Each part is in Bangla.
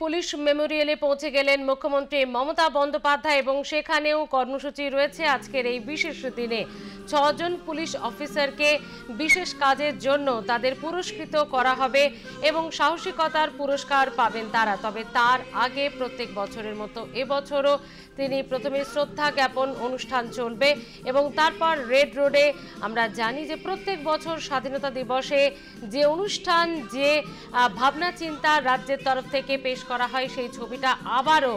পুলিশ মেমোরিয়ালে পৌঁছে গেলেন মুখ্যমন্ত্রী মমতা বন্দ্যোপাধ্যায় এবং সেখানেও কর্মসূচি রয়েছে আজকের এই বিশেষ দিনে। 6 জন পুলিশ অফিসারকে বিশেষ কাজের জন্য তাদের পুরস্কৃত করা হবে এবং সাহসিকতার পুরস্কার পাবেন তারা। তবে তার আগে প্রত্যেক বছরের মতো এবছরও তিনি প্রথমে শ্রদ্ধা জ্ঞাপন অনুষ্ঠান চলবে এবং তারপর রেড রোডে আমরা জানি যে প্রত্যেক বছর স্বাধীনতা দিবসে যে অনুষ্ঠান যে ভাবনা চিন্তা রাজ্যের তরফ থেকে পেশ করা হয় সেই ছবিটা আবারও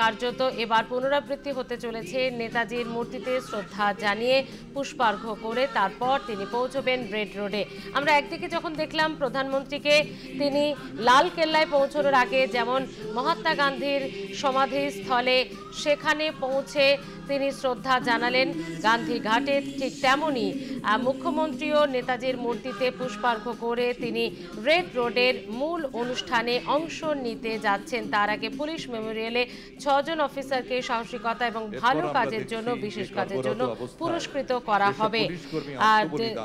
কার্যত এবার পুনরাবৃত্তি হতে চলেছে। নেতাজির মূর্তিতে শ্রদ্ধা জানিয়ে পুষ্পার্ঘ্য করে তারপর তিনি পৌঁছবেন রেড রোডে। আমরা একদিকে যখন দেখলাম প্রধানমন্ত্রীকে তিনি লাল কেল্লায় পৌঁছানোর আগে যেমন মহাত্মা গান্ধীর সমাধিস্থলে সেখানে পৌঁছে তিনি শ্রদ্ধা জানালেন গান্ধী ঘাটে, ঠিক তেমনই মুখ্যমন্ত্রীও নেতাজির মূর্তিতে পুষ্পার্ঘ্য করে তিনি রেড রোডের মূল অনুষ্ঠানে অংশ নিতে যাচ্ছেন। তার আগে পুলিশ মেমোরিয়ালে 6 জন অফিসারকে সাহসিকতা এবং ভালো কাজের জন্য বিশেষ কাজের জন্য পুরস্কৃত করা হবে। আর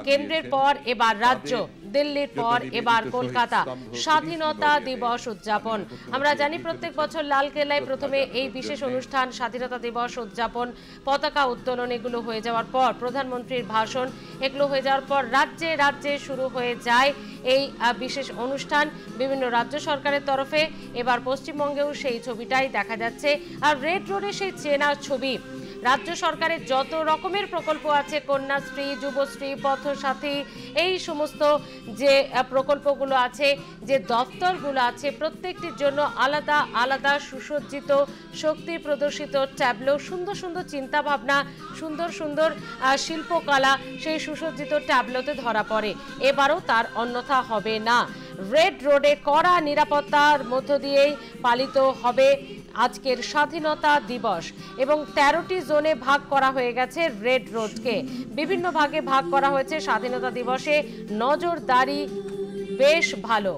কেন্দ্রের পর এবার রাজ্য, দিল্লির পর এবার কলকাতা স্বাধীনতা দিবস উদযাপন। আমরা জানি প্রত্যেক বছর লালকেল্লায় প্রথমে এই বিশেষ অনুষ্ঠান স্বাধীনতা দিবস উদযাপন, পতাকা উত্তোলন এগুলো হয়ে যাওয়ার পর প্রধানমন্ত্রীর ভাষণ এগুলো হয়ে যাওয়ার পর রাজ্যে রাজ্যে শুরু হয়ে যায় এই বিশেষ অনুষ্ঠান বিভিন্ন রাজ্য সরকারের তরফে। এবার পশ্চিমবঙ্গেও সেই ছবিটাই দেখা যাচ্ছে। আর রেড রোডে সেই চেনা ছবি রাজ্য সরকারের যত রকমের প্রকল্প আছে, কন্যাশ্রী, যুবশ্রী, পথসাথী, এই সমস্ত যে প্রকল্পগুলো আছে, যে দপ্তরগুলো আছে, প্রত্যেকটির জন্য আলাদা আলাদা সুসজ্জিত শক্তি প্রদর্শিত ট্যাবলো, সুন্দর সুন্দর চিন্তাভাবনা, সুন্দর সুন্দর শিল্পকলা সেই সুসজ্জিত ট্যাবলোতে ধরা পড়ে। এবারও তার অন্যথা হবে না। রেড রোডে কড়া নিরাপত্তার মধ্য দিয়েই পালিত হবে আজকের স্বাধীনতা দিবস এবং 13টি জোনে ভাগ করা হয়ে গেছে রেড রোডকে। বিভিন্ন ভাগে ভাগ করা হয়েছে। স্বাধীনতা দিবসে নজরদারি বেশ ভালো।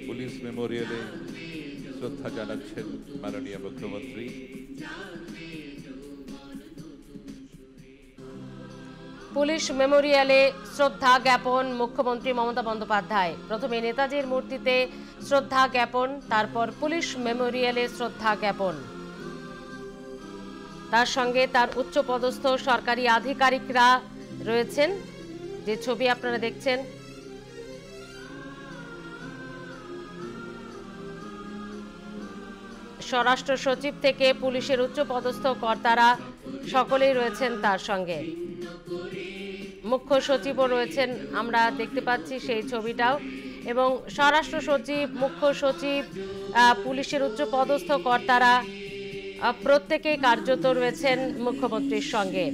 পুলিশ মেমোরিয়ালে শ্রদ্ধা জানাচ্ছেন মাননীয় মুখ্যমন্ত্রী। পুলিশ মেমোরিয়ালে শ্রদ্ধা জ্ঞাপন মুখ্যমন্ত্রী মমতা বন্দ্যোপাধ্যায়। প্রথমে নেতাজির মূর্তিতে শ্রদ্ধা জ্ঞাপন, তারপর পুলিশ মেমোরিয়ালে শ্রদ্ধা জ্ঞাপন। তার সঙ্গে তার উচ্চপদস্থ সরকারি আধিকারিকরা রয়েছেন, যে ছবি আপনারা দেখছেন। স্বরাষ্ট্র সচিব থেকে পুলিশের উচ্চপদস্থ কর্তারা সকলেই রয়েছেন তার সঙ্গে। মুখ্য সচিবও রয়েছেন, আমরা দেখতে পাচ্ছি সেই ছবিটাও। এবং স্বরাষ্ট্র সচিব, মুখ্য সচিব, পুলিশের উচ্চপদস্থ কর্তারা প্রত্যেকেই কার্যত রয়েছেন মুখ্যমন্ত্রীর সঙ্গে।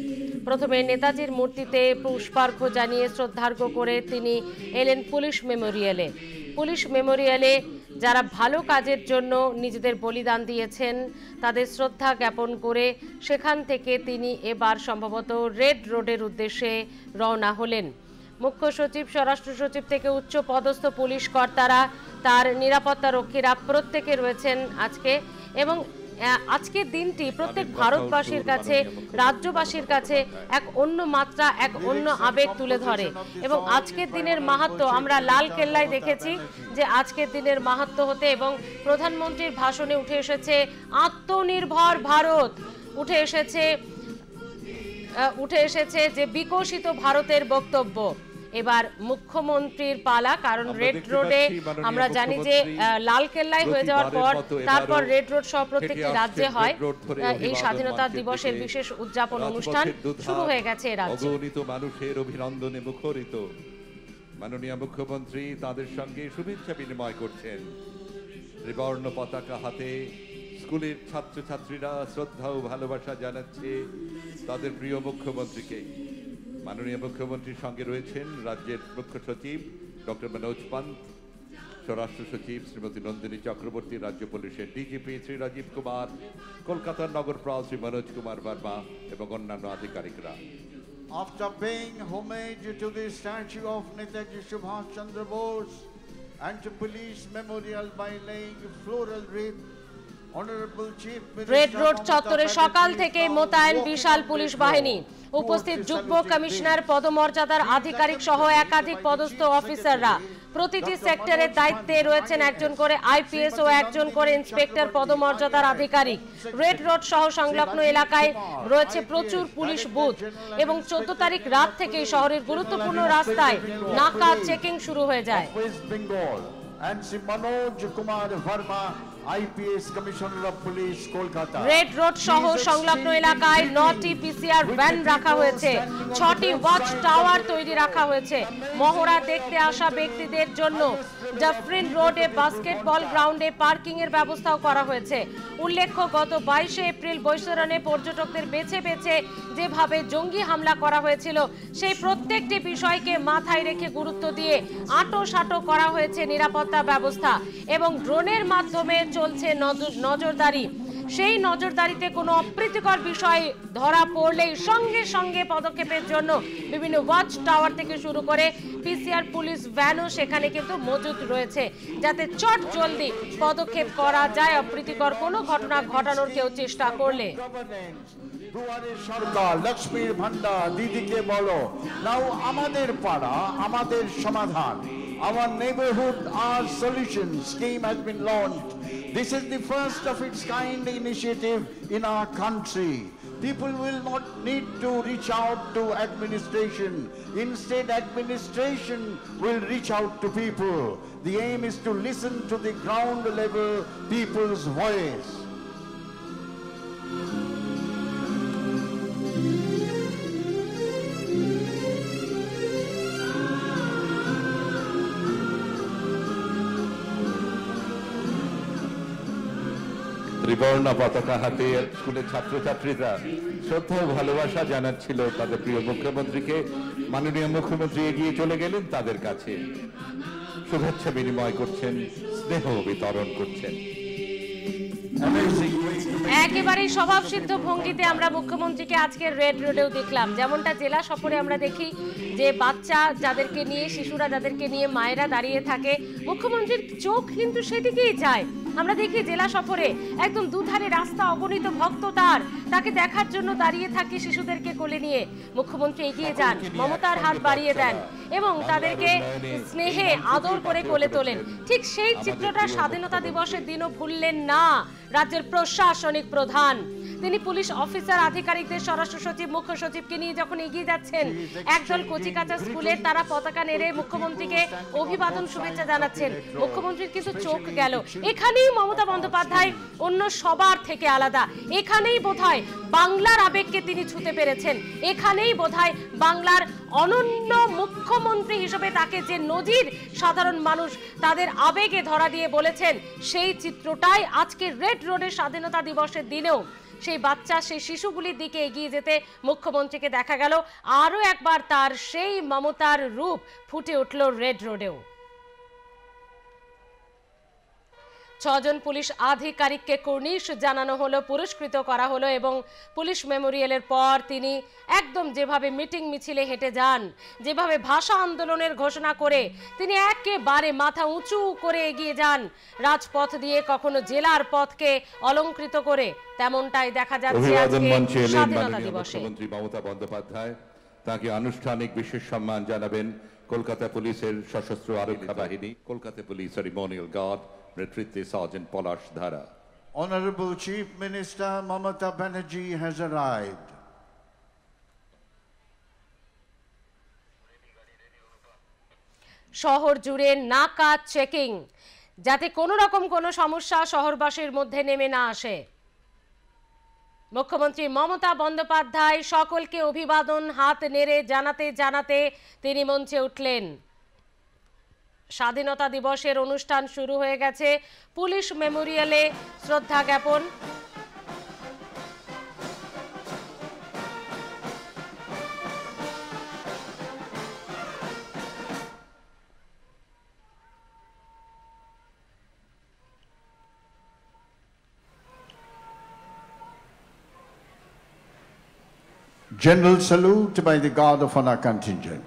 প্রথমে নেতাজির মূর্তিতে পুষ্পার্ঘ্য জানিয়ে শ্রদ্ধার্ঘ্য করে তিনি এলেন পুলিশ মেমোরিয়ালে। পুলিশ মেমোরিয়ালে যারা ভালো কাজের জন্য নিজেদের বলিদান দিয়েছেন তাদের শ্রদ্ধা জ্ঞাপন করে সেখান থেকে তিনি এবার সম্ভবত রেড রোডের উদ্দেশ্যে রওনা হলেন। মুখ্য সচিব, স্বরাষ্ট্র সচিব থেকে উচ্চ পদস্থ পুলিশ কর্তারা, তার নিরাপত্তা রক্ষীরা প্রত্যেকে রয়েছেন আজকে। এবং আজকের দিনটি প্রত্যেক ভারতবাসীর কাছে, রাজ্যবাসীর কাছে এক অন্য মাত্রা, এক অন্য আবেগ তুলে ধরে। এবং আজকের দিনের মাহাত্ম্য আমরা লাল কেল্লায় দেখেছি যে আজকের দিনের মাহাত্ম্য হতে, এবং প্রধানমন্ত্রীর ভাষণে উঠে এসেছে আত্মনির্ভর ভারত, উঠে এসেছে যে বিকশিত ভারতের বক্তব্য। এবার মুখ্যমন্ত্রীর পালা, কারণ রেড রোডে আমরা জানি যে লাল কেল্লায় হয়ে যাওয়ার পর তারপর রেড রোড সহ প্রত্যেকটি রাজ্যে হয় এই স্বাধীনতা দিবসের বিশেষ উদযাপন অনুষ্ঠান শুরু হয়ে গেছে রাজ্যে। অগণিত মানুষের অভিনন্দনে মুখরিত মাননীয় মুখ্যমন্ত্রী তাদের সঙ্গে শুভেচ্ছা বিনিময় করছেন। ত্রিবর্ণ পতাকা হাতে স্কুলের ছাত্রছাত্রীরা শ্রদ্ধা ও ভালোবাসা জানাচ্ছে তাদের প্রিয় মুখ্যমন্ত্রীকে। মাননীয় মুখ্যমন্ত্রীর সঙ্গে রয়েছেন রাজ্যের মুখ্য সচিব ডক্টর মনোজ পান্ত, স্বরাষ্ট্র সচিব শ্রীমতী নন্দিনী চক্রবর্তী, রাজ্য পুলিশের ডিজিপি শ্রী রাজীব কুমার, কলকাতার নগরপাল শ্রী মনোজ কুমার বর্মা এবং অন্যান্য আধিকারিকরা। After paying homage to the statue of Netaji Subhash Chandra Bose and to police memorial by laying floral wreath, Honorable Chief Minister red road চত্বরে Mamata সকাল Banerjee থেকে is মোতায়েন walking বিশাল the পুলিশ red বাহিনী। road উপস্থিত towards the যুগ্ম saluting কমিশনার day. পদমর্যাদার আধিকারিক সহ একাধিক পদস্থ অফিসাররা। প্রতিটি সেক্টরের দায়িত্বে রয়েছেন একজন করে আইপিএস ও একজন করে ইন্সপেক্টর পদমর্যাদার আধিকারিক। রেড রোড সহ সংলগ্ন এলাকায় রয়েছে প্রচুর পুলিশ বুথ এবং 14 তারিখ রাত থেকেই শহরের গুরুত্বপূর্ণ রাস্তায় নাকা চেকিং শুরু হয়ে যায়। West Bengal and Sri Manoj Kumar Verma, IPS Commissioner of Police, Kolkata. Red road সহ সংলগ্ন এলাকায় 9টি পিসিআর ভ্যান রাখা হয়েছে, 6টি ওয়াচ টাওয়ার তৈরি রাখা হয়েছে। মহড়া দেখতে আসা ব্যক্তিদের জন্য জাফরিন রোডে বাস্কেটবল গ্রাউন্ডে পার্কিং এর ব্যবস্থাও করা হয়েছে। উল্লেখ্য, গত 22 এপ্রিল বৈশরণে পর্যটকদের বেছে বেছে যেভাবে জঙ্গি হামলা করা হয়েছিল, সেই প্রত্যেকটি বিষয়কে মাথায় রেখে গুরুত্ব দিয়ে আঁটো করা হয়েছে নিরাপত্তা ব্যবস্থা এবং ড্রোনের মাধ্যমে চলছে নজরদারি। সেই নজরদারিতে কোনো অপ্রীতিকর বিষয় ধরা পড়লেই সঙ্গে সঙ্গে পদক্ষেপের জন্য বিভিন্ন ওয়াচ টাওয়ার থেকে শুরু করে পিসিআর পুলিশ ভ্যানও সেখানে কিন্তু মজুদ রয়েছে, যাতে চট জলদি পদক্ষেপ করা যায় অপ্রীতিকর কোনো ঘটনা ঘটানোর কেউ চেষ্টা করলে। দুয়ারে সরকার, লক্ষ্মীর ভান্ডার, দিদিকে বলো, নাও আমাদের পাড়া আমাদের সমাধান। Our neighborhood, our solution scheme has been launched. This is the first of its kind initiative in our country. People will not need to reach out to administration. Instead, administration will reach out to people. The aim is to listen to the ground level people's voice. ত্রিবর্ণ পতাকা হাতে স্কুলের ছাত্রছাত্রীরা শ্রদ্ধা ও ভালোবাসা জানাচ্ছিল তাদের প্রিয় মুখ্যমন্ত্রীকে। মাননীয় মুখ্যমন্ত্রী এগিয়ে চলে গেলেন তাদের কাছে, শুভেচ্ছা বিনিময় করছেন, স্নেহ বিতরণ করছেন। একেবারে স্বভাবসিদ্ধ ভঙ্গিতে আমরা মুখ্যমন্ত্রীকে আজকে রেড রোডেও দেখলাম। যেমনটা জেলা সফরে আমরা দেখি যে বাচ্চা যাদেরকে নিয়ে, শিশুরা যাদেরকে নিয়ে মায়েরা দাঁড়িয়ে থাকে, মুখ্যমন্ত্রীর চোখ কিন্তু সেদিকেই যায়। আমরা দেখি জেলা সফরে একদম দুধারে রাস্তা, অগণিত ভক্ত তাকে দেখার জন্য দাঁড়িয়ে থাকে শিশুদেরকে কোলে নিয়ে। মুখ্যমন্ত্রী এগিয়ে যান, মমতার হাত বাড়িয়ে দেন এবং তাদেরকে স্নেহে আদর করে কোলে তোলেন। ঠিক সেই চিত্রটা স্বাধীনতা দিবসের দিনও ভুললেন না রাজ্যের প্রশাসনিক প্রধান। তিনি পুলিশ অফিসার, আধিকারিকদের, স্বরাষ্ট্র সচিব, মুখ্য সচিবকে নিয়ে যখন এগিয়ে যাচ্ছেন, একদল কচিকাঁচা স্কুলের তারা পতাকা নেড়ে মুখ্যমন্ত্রীকে অভিবাদন শুভেচ্ছা জানাচ্ছেন। মুখ্যমন্ত্রীর কিন্তু চোখ গেল। এখানেই মমতা বন্দ্যোপাধ্যায় অন্য সবার থেকে আলাদা। এখানেই বোধহয় বাংলার আবেগকে তিনি ছুঁতে পেরেছেন। এখানেই বোধহয় বাংলার অনন্য মুখ্যমন্ত্রী হিসেবে তাকে যে নজির সাধারণ মানুষ তাদের আবেগে ধরা দিয়ে বলেছেন, সেই চিত্রটাই আজকে রেড রোডের স্বাধীনতা দিবসের দিনেও সেই বাচ্চা, সেই শিশুগুলির দিকে এগিয়ে যেতে মুখ্যমন্ত্রীকে দেখা গেল। আরো একবার তার সেই মমতার রূপ ফুটে উঠল রেড রোডেও। 6 জন পুলিশ আধিকারিককে কর্নিশ জানানো হলো, পুরস্কৃত করা হলো এবং পুলিশ মেমোরিয়ালের পর তিনি একদম যেভাবে মিটিং মিছিলে হেঁটে যান, যেভাবে ভাষা আন্দোলনের ঘোষণা করে তিনি একেবারে মাথা উঁচু করে এগিয়ে যান রাজপথ দিয়ে, কখনো জেলার পথকে অলংকৃত করে, তেমনটাই দেখা যাচ্ছে আজকে স্বাধীনতা দিবসে। মুখ্যমন্ত্রী মমতা বন্দ্যোপাধ্যায় তাকে আনুষ্ঠানিক বিশেষ সম্মান জানাবেন কলকাতা পুলিশের সশস্ত্র আরক্ষা বাহিনী, কলকাতা পুলিশ সেরিমোনিয়াল গার্ড, নেতৃত্বে সার্জেন্ট পলাশ ধারা। Honorable Chief Minister Mamata Banerjee has arrived. শহর জুড়ে নাকা চেকিং, যাতে কোনো রকম কোনো সমস্যা শহরবাসীর মধ্যে নেমে না আসে। মুখ্যমন্ত্রী মমতা বন্দ্যোপাধ্যায় সকলকে অভিবাদন হাত নেড়ে জানাতে জানাতে তিনি মঞ্চে উঠলেন। স্বাধীনতা দিবসের অনুষ্ঠান শুরু হয়ে গেছে। পুলিশ মেমোরিয়ালে শ্রদ্ধা জ্ঞাপন। General salute by the Guard of Honor contingent.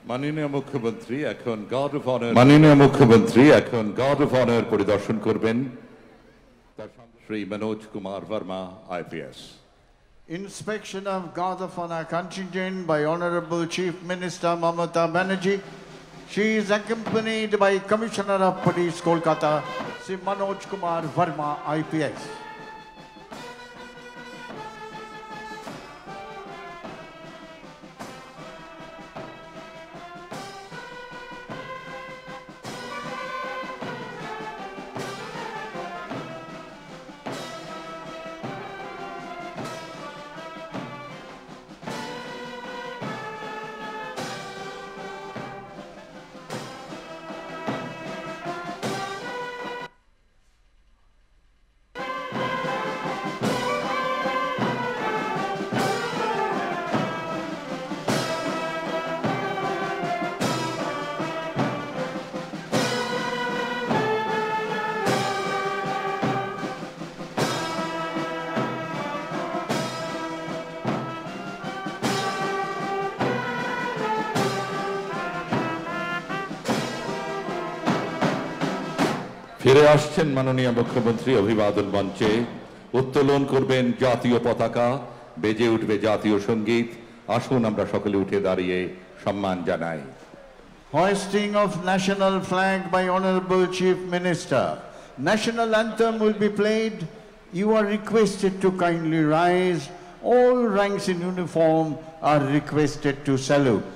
মাননীয় মুখ্যমন্ত্রী এখন গার্ড অফ অনার পরিদর্শন করবেন Shri Manoj Kumar Verma IPS. Inspection of Guard of Honor contingent by Honorable Chief Minister Mamata Banerjee. She is accompanied by Commissioner of Police Kolkata, Sri Manoj Kumar Verma IPS. ফিরে আসছেন মাননীয় মুখ্যমন্ত্রী অভিবাদন মঞ্চে, উত্তোলন করবেন জাতীয় পতাকা, বেজে উঠবে জাতীয় সঙ্গীত। আসুন আমরা সকলে উঠে দাঁড়িয়ে সম্মান জানাই। Hoisting of national flag by Honorable Chief Minister. National anthem will be played. You are requested to kindly rise. All ranks in uniform are requested to salute.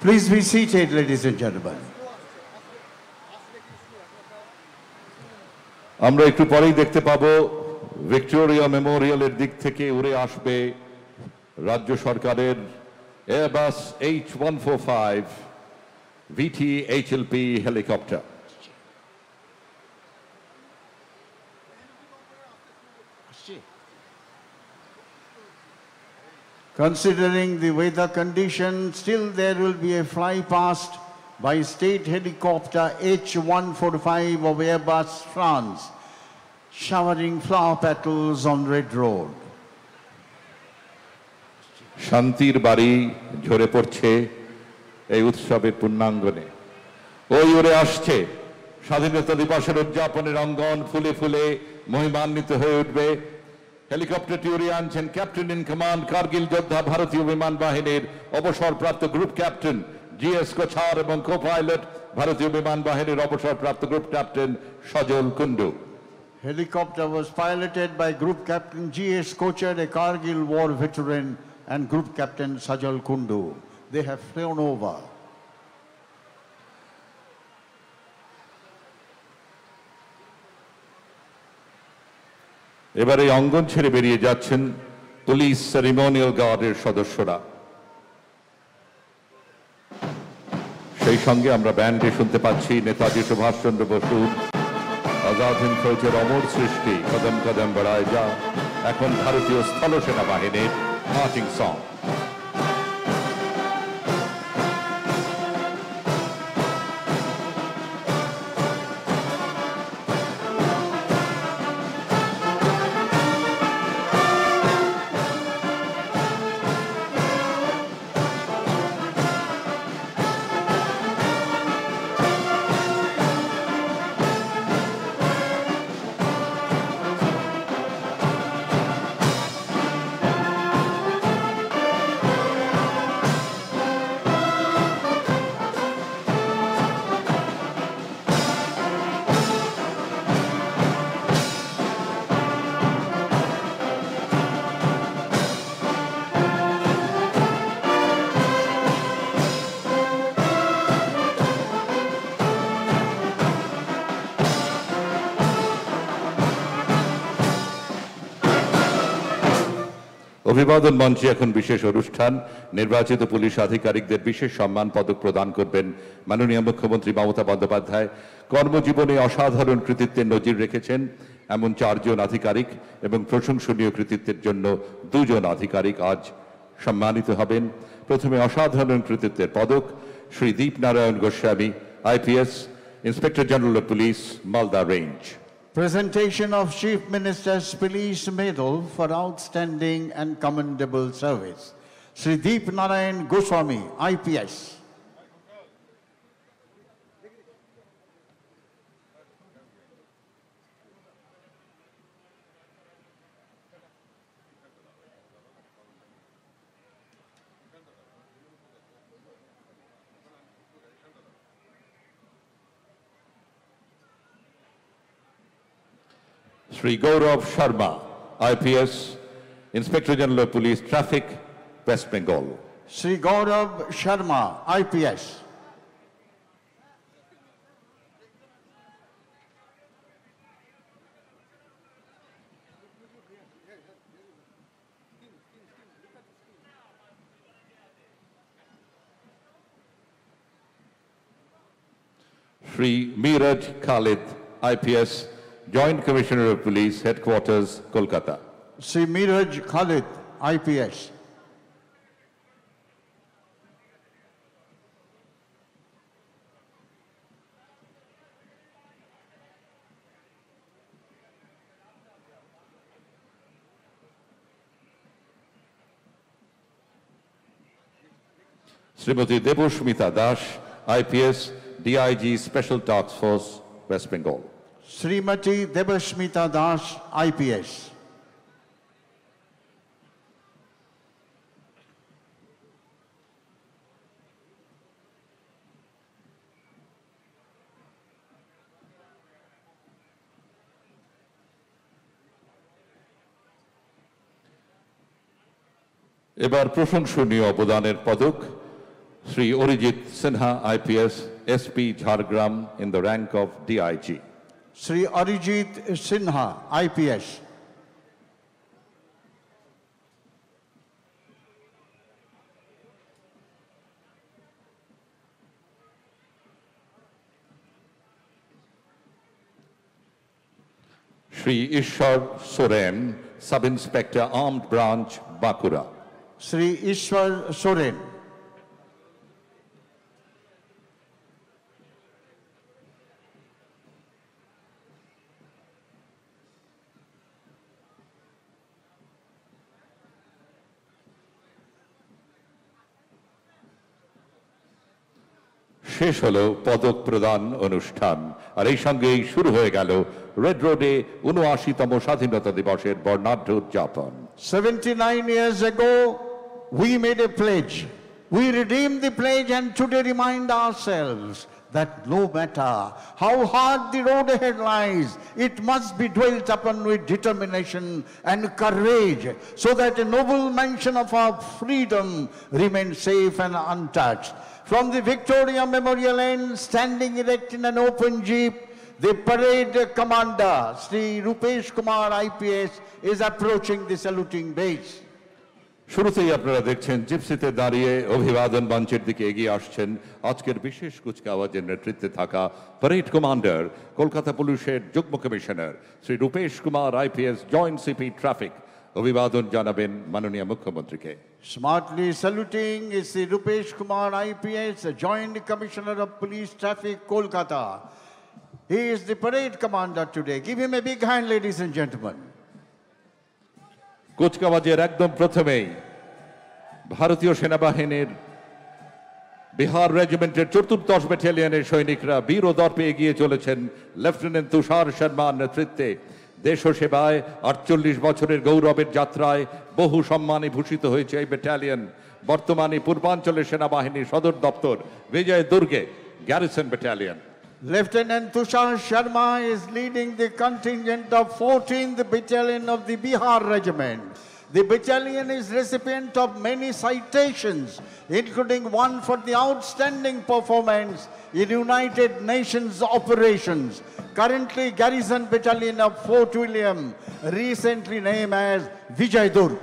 Please be seated, ladies and gentlemen. আমরা একটু পরেই দেখতে পাবো ভিক্টোরিয়া মেমোরিয়ালের দিক থেকে উড়ে আসবে রাজ্য সরকারের Airbus H145 VT-HLP helicopter. Considering the weather conditions, still there will be a fly past by state helicopter H145 of Airbus France, showering flower petals on Red Road. শান্তির বাড়ি ঝরে পড়ছে এই উৎসবের পূর্ণাঙ্গনে। ওই উড়ে আসছে স্বাধীনতা দিবসের উদযাপনের অঙ্গন, ফুলে ফুলে মহিমান্বিত হয়ে উঠবে। হেলিকপ্টারটি উড়িয়ে আনছেন ক্যাপ্টেন ইন কমান্ড, কার্গিল যোদ্ধা, ভারতীয় বিমান বাহিনীর অবসরপ্রাপ্ত গ্রুপ ক্যাপ্টেন GS কোছার এবং কো পাইলট ভারতীয় বিমান বাহিনীর অবসরপ্রাপ্ত group captain Sajal Kundu. Helicopter was piloted by Group Captain GS Kochar, a Kargil war veteran, and Group Captain Sajal Kundu. They have flown over. এবারে অঙ্গন ছেড়ে বেরিয়ে যাচ্ছেন পুলিশ সেরিমোনিয়াল গার্ডের সদস্যরা। সেই সঙ্গে আমরা ব্যান্ডে শুনতে পাচ্ছি নেতাজি সুভাষচন্দ্র বসুর আজাদ হিন্দ ফৌজের অমর সৃষ্টি কদম কদম বড়ায় যা, এখন ভারতীয় স্থল সেনাবাহিনীর মার্চিং সং। অভিবাদন মঞ্চে এখন বিশেষ অনুষ্ঠান। নির্বাচিত পুলিশ আধিকারিকদের বিশেষ সম্মান পদক প্রদান করবেন মাননীয় মুখ্যমন্ত্রী মমতা বন্দ্যোপাধ্যায়। কর্মজীবনে অসাধারণ কৃতিত্বের নজির রেখেছেন এমন 4 জন আধিকারিক এবং প্রশংসনীয় কৃতিত্বের জন্য 2 জন আধিকারিক আজ সম্মানিত হবেন। প্রথমে অসাধারণ কৃতিত্বের পদক Shri Dipnarayan Goswami, IPS, inspector general of police, Malda range. Presentation of Chief Minister's Police Medal for Outstanding and Commendable Service. Shri Deep Narayan Goswami, IPS. Shri Gaurav Sharma, IPS, Inspector General of Police, Traffic, West Bengal. Shri Gaurav Sharma, IPS. Shri Miraj Khalid, IPS, Joint Commissioner of Police, Headquarters, Kolkata. Shri Miraj Khalid, IPS. Srimati Debusmita Dash, IPS, DIG, Special Task Force, West Bengal. Srimati Debasmita Das, IPS. এবার প্রশংসনীয় অবদানের পদক Shri Arijit Sinha, IPS, SP, Jhargram, in the rank of DIG. Shri Arijit Sinha, IPS. Shri Ishwar Soren, Sub-Inspector, Armed Branch, Bakura. Shri Ishwar Soren. শেষ হলো পদক প্রদান অনুষ্ঠান, আর এই সঙ্গেই শুরু হয়ে গেল রেড রোডে ৭৯তম স্বাধীনতা দিবসের বর্ণাঢ্য উদযাপন। 79 years ago, we made a pledge. We redeemed the pledge and today remind ourselves that no matter how hard the road ahead lies, it must be dwelt upon with determination and courage so that a noble mansion of our freedom remains safe and untouched. From the Victoria Memorial End, standing erect in an open jeep, the parade commander, Sri Rupesh Kumar, IPS, is approaching the saluting base. শুরুতেই আপনারা দেখছেন জিপসিতে দাঁড়িয়ে অভিবাদন মঞ্চের দিকে এগিয়ে আসছেন আজকের বিশেষ কুচকাওয়াজের নেতৃত্বে থাকা প্যারেড কমান্ডার কলকাতা পুলিশের যুগ্ম commissioner Shri Rupesh Kumar IPS joint CP traffic অভিবাদন জানাবেন মাননীয় মুখ্যমন্ত্রীকে। Smartly saluting is the Rupesh Kumar IPS, Joint Commissioner of Police Traffic, Kolkata. He is the parade commander today. Give him a big hand, ladies and gentlemen. কুচকাওয়াজের একদম প্রথমেই ভারতীয় সেনাবাহিনীর বিহার রেজিমেন্টের ৪র্দশ ব্যাটালিয়নের সৈনিকরা বীর ও দর্পে এগিয়ে চলেছেন লেফটেন্যান্ট তুষার শর্মার নেতৃত্বে। দেশ ও সেবায় ৪৮ বছরের গৌরবের যাত্রায় বহু সম্মানে ভূষিত হয়েছে এই ব্যাটালিয়ন। বর্তমানে পূর্বাঞ্চলের সেনাবাহিনীর সদর দপ্তর বিজয় দুর্গে garrison battalion. Lieutenant Tushar Sharma is leading the contingent of 14th Battalion of the Bihar Regiment. The battalion is recipient of many citations, including one for the outstanding performance in United Nations operations. Currently, Garrison Battalion of Fort William, recently named as Vijay Durg.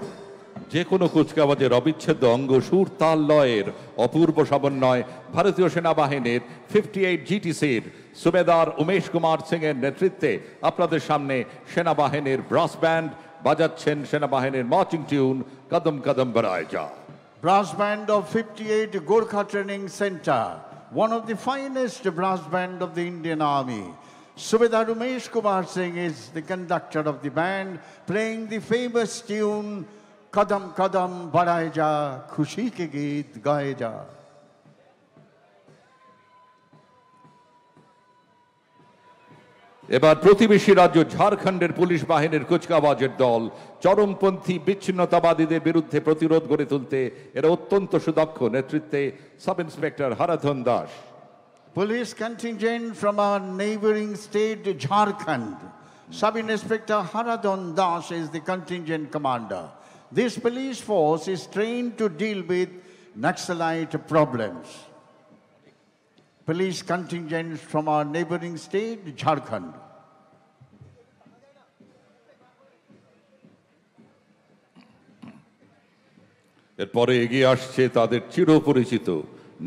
যে কোনো কুচকাওয়াজের অবিচ্ছেদ্য অঙ্গ সুর তাল লয়ের অপূর্ব সমন্বয় ভারতীয় সেনাবাহিনীর 58 জিটিসির সুবেদার উমেশ কুমার সিং এর নেতৃত্বে আপনাদের সামনে সেনাবাহিনীর ব্রাস ব্যান্ড বাজাচ্ছেন সেনাবাহিনীর মার্চিং টিউন কদম কদম বড়ায় যা। Brass band of 58 Gorkha Training Center, one of the finest brass band of the Indian Army. Subedar Umesh Kumar Singh is the conductor of the band, playing the famous tune Kadam Kadam Badhaye Ja, Khushi Ke Geet Gaye Ja. এবার প্রতিবেশী রাজ্য ঝাড়খণ্ডের পুলিশ বাহিনীর কুচকাওয়াজের দল চরমপন্থী বিচ্ছিন্নতাবাদীদের বিরুদ্ধে প্রতিরোধ গড়ে তুলতে এরা অত্যন্ত সুদক্ষ। নেতৃত্বে sub inspector Haradhan Das. Police contingent from our neighboring state Jharkhand. Sub-Inspector Haradon Das is the contingent commander. This police force is trained to deal with Naxalite problems. Police contingents from our neighboring state, Jharkhand. এরপরে এগিয়ে আসছে তাদের চিরপরিচিত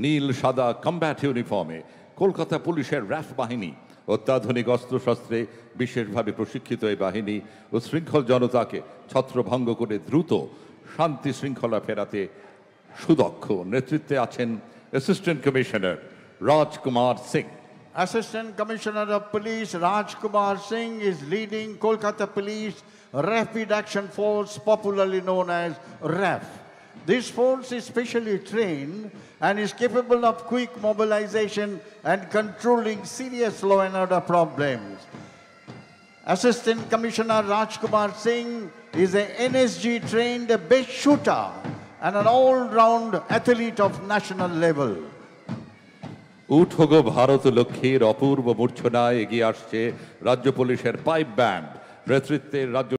নীল সাদা কমব্যাট ইউনিফর্মে কলকাতা পুলিশের র্যাফ বাহিনী। অত্যাধুনিক অস্ত্রশস্ত্রে বিশেষভাবে প্রশিক্ষিত এই বাহিনী ও শৃঙ্খল জনতাকে ছত্রভঙ্গ করে দ্রুত শান্তি শৃঙ্খলা ফেরাতে সুদক্ষ। নেতৃত্বে আছেন assistant commissioner Rajkumar Singh. Assistant Commissioner of Police Rajkumar Singh is leading Kolkata Police Rapid Action Force, popularly known as RAF. This force is specially trained and is capable of quick mobilization and controlling serious law and order problems. Assistant Commissioner Rajkumar Singh is an NSG-trained best shooter and an all-round athlete of national level. উঠোগো ভারত লক্ষ্মীর অপূর্ব মূর্ছনায় এগিয়ে আসছে রাজ্য পুলিশের পাইপ ব্যান্ড। নেতৃত্বে রাজ্য